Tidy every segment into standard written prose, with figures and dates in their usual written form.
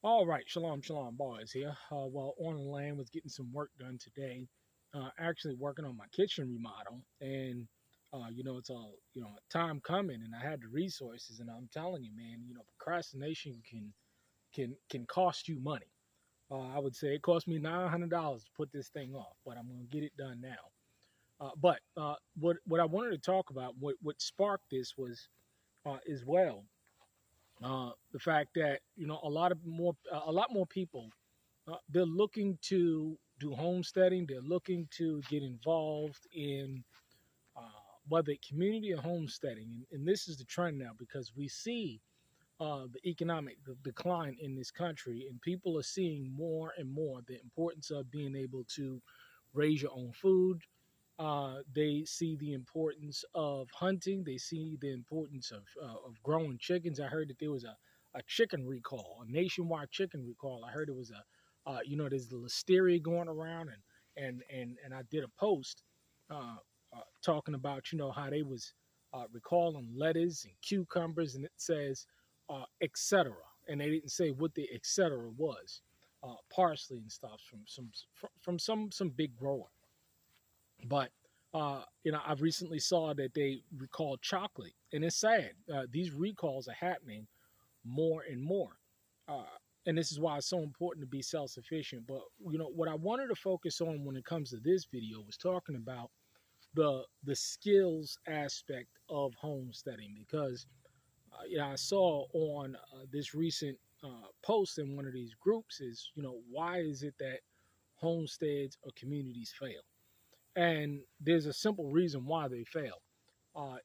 All right, shalom, shalom, boys here. Well, on the land was getting some work done today. Actually working on my kitchen remodel, and it's a time coming, and I had the resources, and I'm telling you, man, procrastination can cost you money. I would say it cost me $900 to put this thing off, but I'm gonna get it done now. But what I wanted to talk about, what sparked this was as well the fact that a lot more people they're looking to do homesteading. They're looking to get involved in uh, whether community or homesteading, and this is the trend now because we see the economic decline in this country, and people are seeing more and more the importance of being able to raise your own food. They see the importance of hunting. They see the importance of growing chickens. I heard that there was a chicken recall, a nationwide chicken recall. I heard it was there's the listeria going around, and I did a post talking about how they was recalling lettuce and cucumbers, and it says etc. And they didn't say what the etc. was. Parsley and stuff from some big grower. But I've recently saw that they recalled chocolate, and it's sad. These recalls are happening more and more, uh, and this is why it's so important to be self-sufficient. But what I wanted to focus on when it comes to this video was talking about the skills aspect of homesteading because I saw on this recent post in one of these groups is why is it that homesteads or communities fail? And there's a simple reason why they fail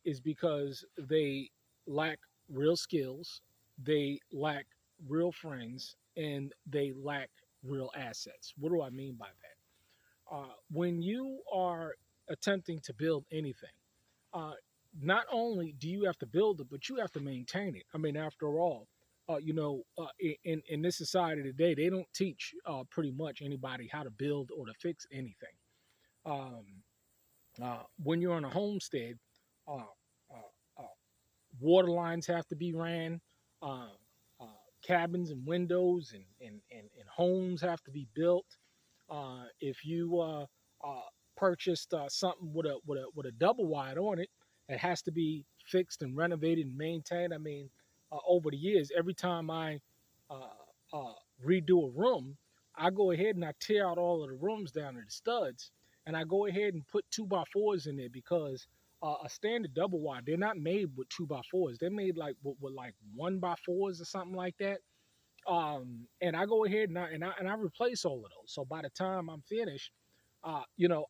is because they lack real skills, they lack real friends, and they lack real assets. What do I mean by that? When you are attempting to build anything, uh, not only do you have to build it, but you have to maintain it. I mean, after all, in this society today, they don't teach pretty much anybody how to build or to fix anything. Um, when you're on a homestead, uh, water lines have to be ran, uh, uh, cabins and windows and homes have to be built. If you purchased something with a double wide on it, it has to be fixed and renovated and maintained. I mean, over the years, every time I uh, uh, redo a room, I go ahead and I tear out all of the rooms down to the studs, and I go ahead and put 2x4s in there because a standard double wide, they're not made with 2x4s. They're made like with like 1x4s or something like that. And I go ahead and I replace all of those. So by the time I'm finished, I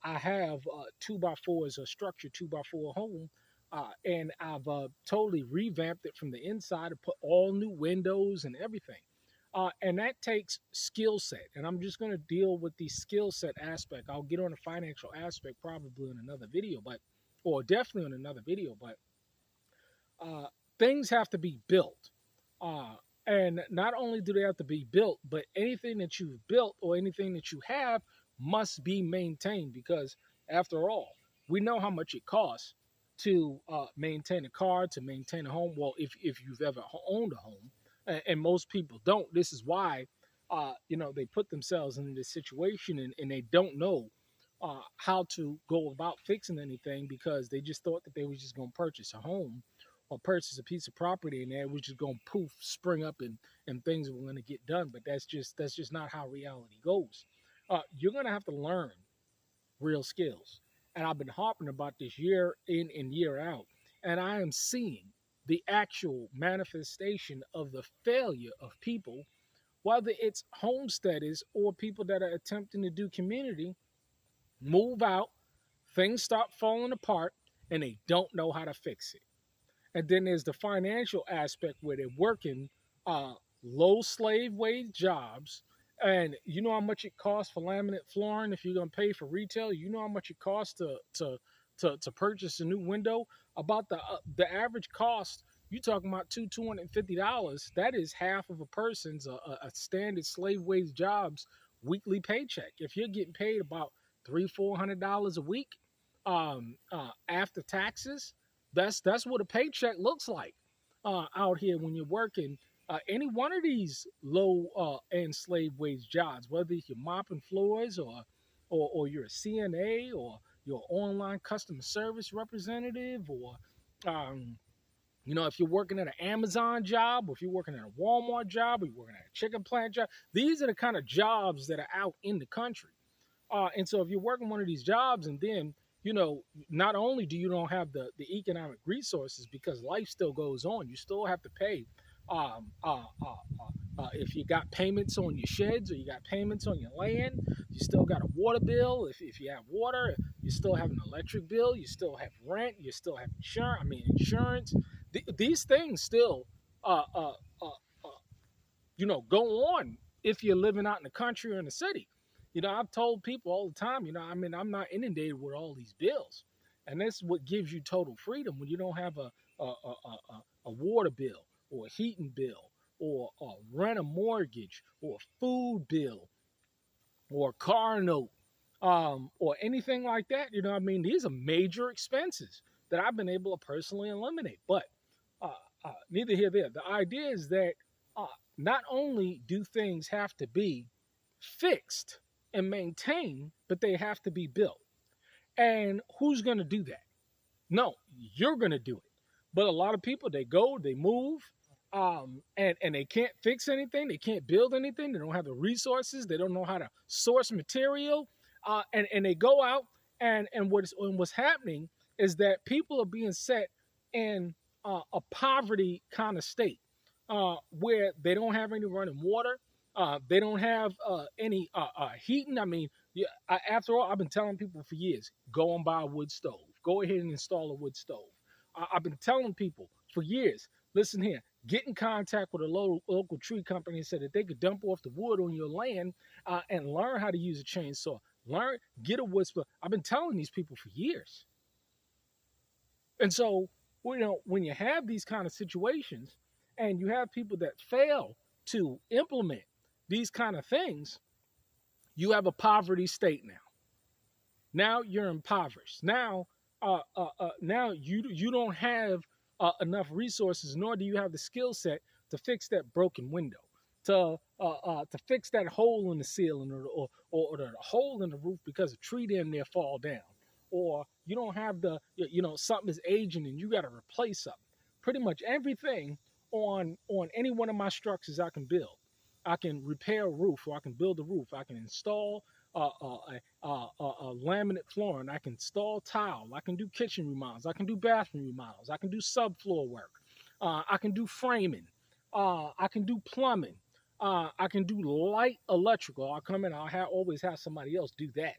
have 2x4s, a structured 2x4 home, and I've totally revamped it from the inside and put all new windows and everything. And that takes skill set. And I'm just going to deal with the skill set aspect. I'll get on the financial aspect probably in another video, or definitely in another video. But uh, things have to be built. Uh, and not only do they have to be built, but anything that you've built or anything that you have must be maintained because, after all, we know how much it costs to maintain a car, to maintain a home. Well, if you've ever owned a home, and most people don't, this is why they put themselves in this situation and they don't know how to go about fixing anything because they just thought that they was just going to purchase a home or purchase a piece of property and it was just going to poof spring up and things were going to get done. But that's just not how reality goes. You're going to have to learn real skills, and I've been harping about this year in and year out, and I am seeing the actual manifestation of the failure of people, whether it's homesteaders or people that are attempting to do community, move out, things start falling apart, and they don't know how to fix it. And then there's the financial aspect where they're working uh, low slave wage jobs. And you know how much it costs for laminate flooring if you're gonna pay for retail. You know how much it costs to purchase a new window. About the average cost, you talking about $250. That is half of a person's a standard slave wage job's weekly paycheck. If you're getting paid about $300-400 a week after taxes, that's what a paycheck looks like out here when you're working. any one of these low and slave wage jobs, whether you're mopping floors or you're a CNA or you're an online customer service representative or if you're working at an Amazon job, or if you're working at a Walmart job, or you're working at a chicken plant job, these are the kind of jobs that are out in the country. And so if you're working one of these jobs and then, not only do you don't have the economic resources because life still goes on, you still have to pay. If you got payments on your sheds or you got payments on your land, you still got a water bill. If you have water, you still have an electric bill. You still have rent. You still have insurance. These things still, uh, uh, uh, uh, go on if you're living out in the country or in the city. I've told people all the time, I'm not inundated with all these bills. And that's what gives you total freedom when you don't have a water bill or a heating bill or a rent a mortgage or a food bill or a car note or anything like that. These are major expenses that I've been able to personally eliminate. But neither here nor there. The idea is that not only do things have to be fixed and maintained, but they have to be built. And who's going to do that? No, you're going to do it. But a lot of people, they go, they move, and they can't fix anything. They can't build anything. They don't have the resources. They don't know how to source material. And they go out, and what's happening is that people are being set in a poverty kind of state where they don't have any running water. They don't have any heating. After all, I've been telling people for years, go and buy a wood stove. Go ahead and install a wood stove. I've been telling people for years, listen here, get in contact with a local tree company and say that they could dump off the wood on your land and learn how to use a chainsaw. Get a wood stove. I've been telling these people for years. And so, when you have these kind of situations and you have people that fail to implement these kind of things, you have a poverty state now. Now you're impoverished. Now, now you don't have enough resources, nor do you have the skill set to fix that broken window, to fix that hole in the ceiling or the hole in the roof because a tree damn near fall down, or you don't have something is aging and you got to replace something. Pretty much everything on any one of my structures I can build. I can repair a roof, or I can build a roof. I can install laminate flooring. I can install tile. I can do kitchen remodels. I can do bathroom remodels. I can do subfloor work. I can do framing. I can do plumbing. I can do light electrical. I'll come in. Always have somebody else do that.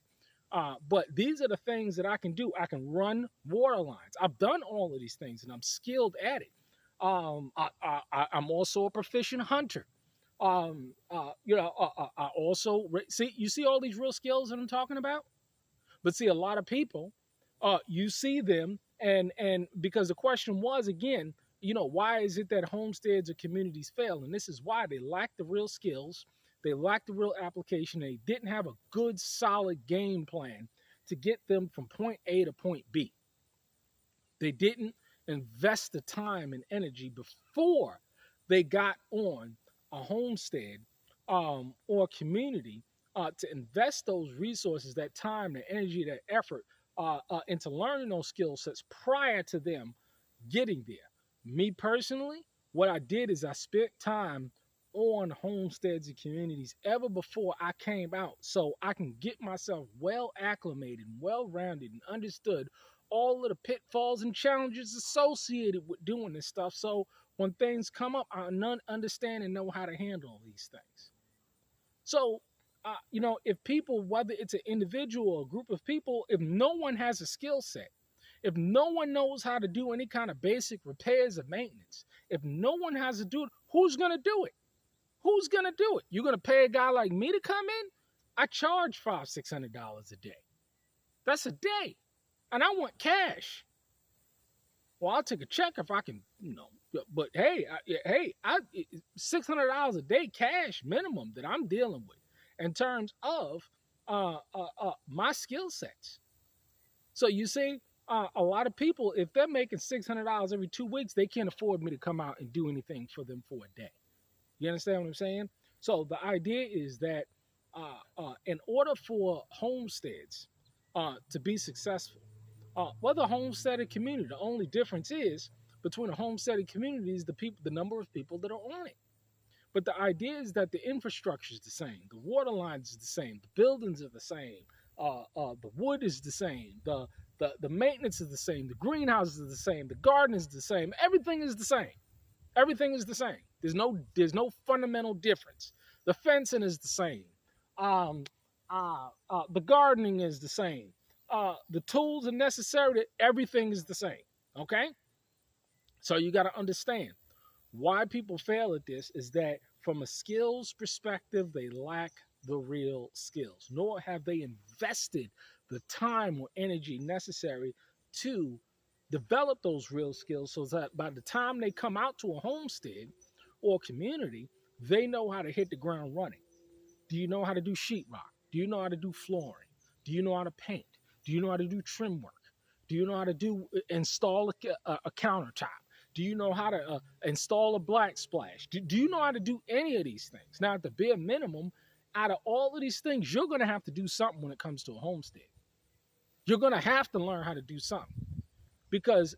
But these are the things that I can do. I can run water lines. I've done all of these things, and I'm skilled at it. I'm also a proficient hunter. I also see all these real skills that I'm talking about. But see, a lot of people, you see them, and because the question was again, why is it that homesteads or communities fail? And this is why: they lack the real skills, they lack the real application, they didn't have a good, solid game plan to get them from point A to point B. They didn't invest the time and energy before they got on a homestead or community to invest those resources, that time, that energy, that effort into learning those skill sets prior to them getting there. Me personally, what I did is I spent time on homesteads and communities ever before I came out, so I can get myself well acclimated, well rounded, and understood all of the pitfalls and challenges associated with doing this stuff. So when things come up, I understand and know how to handle these things. So, if people, whether it's an individual or a group of people, if no one has a skill set, if no one knows how to do any kind of basic repairs or maintenance, if no one has to do it, who's going to do it? Who's going to do it? You're going to pay a guy like me to come in? I charge $500-$600 a day. That's a day. And I want cash. Well, I'll take a check if I can, but hey, $600 a day cash minimum that I'm dealing with in terms of my skill sets. So you see, a lot of people, if they're making $600 every 2 weeks, they can't afford me to come out and do anything for them for a day. You understand what I'm saying? So the idea is that in order for homesteads to be successful, whether homesteaded community, the only difference is between a homesteaded community is the number of people that are on it. But the idea is that the infrastructure is the same, the water lines is the same, the buildings are the same, the wood is the same, the maintenance is the same, the greenhouse is the same, the garden is the same, everything is the same. Everything is the same. There's no fundamental difference. The fencing is the same. Um, the gardening is the same. The tools are necessary. Everything is the same. Okay, so you got to understand why people fail at this is that from a skills perspective, they lack the real skills, nor have they invested the time or energy necessary to develop those real skills so that by the time they come out to a homestead or community, they know how to hit the ground running. Do you know how to do sheetrock? Do you know how to do flooring? Do you know how to paint? Do you know how to do trim work? Do you know how to install a countertop? Do you know how to install a black splash? Do you know how to do any of these things? Now, at the bare minimum, out of all of these things, you're going to have to do something when it comes to a homestead. You're going to have to learn how to do something because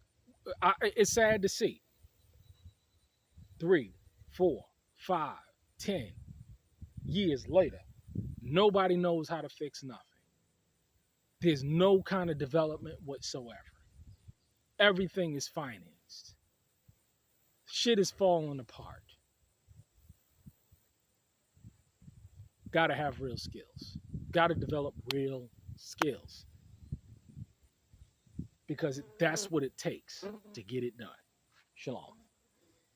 it's sad to see 3, 4, 5, 10 years later, nobody knows how to fix nothing. There's no kind of development whatsoever. Everything is financed. Shit is falling apart. Got to have real skills. Got to develop real skills. Because that's what it takes to get it done. Shalom.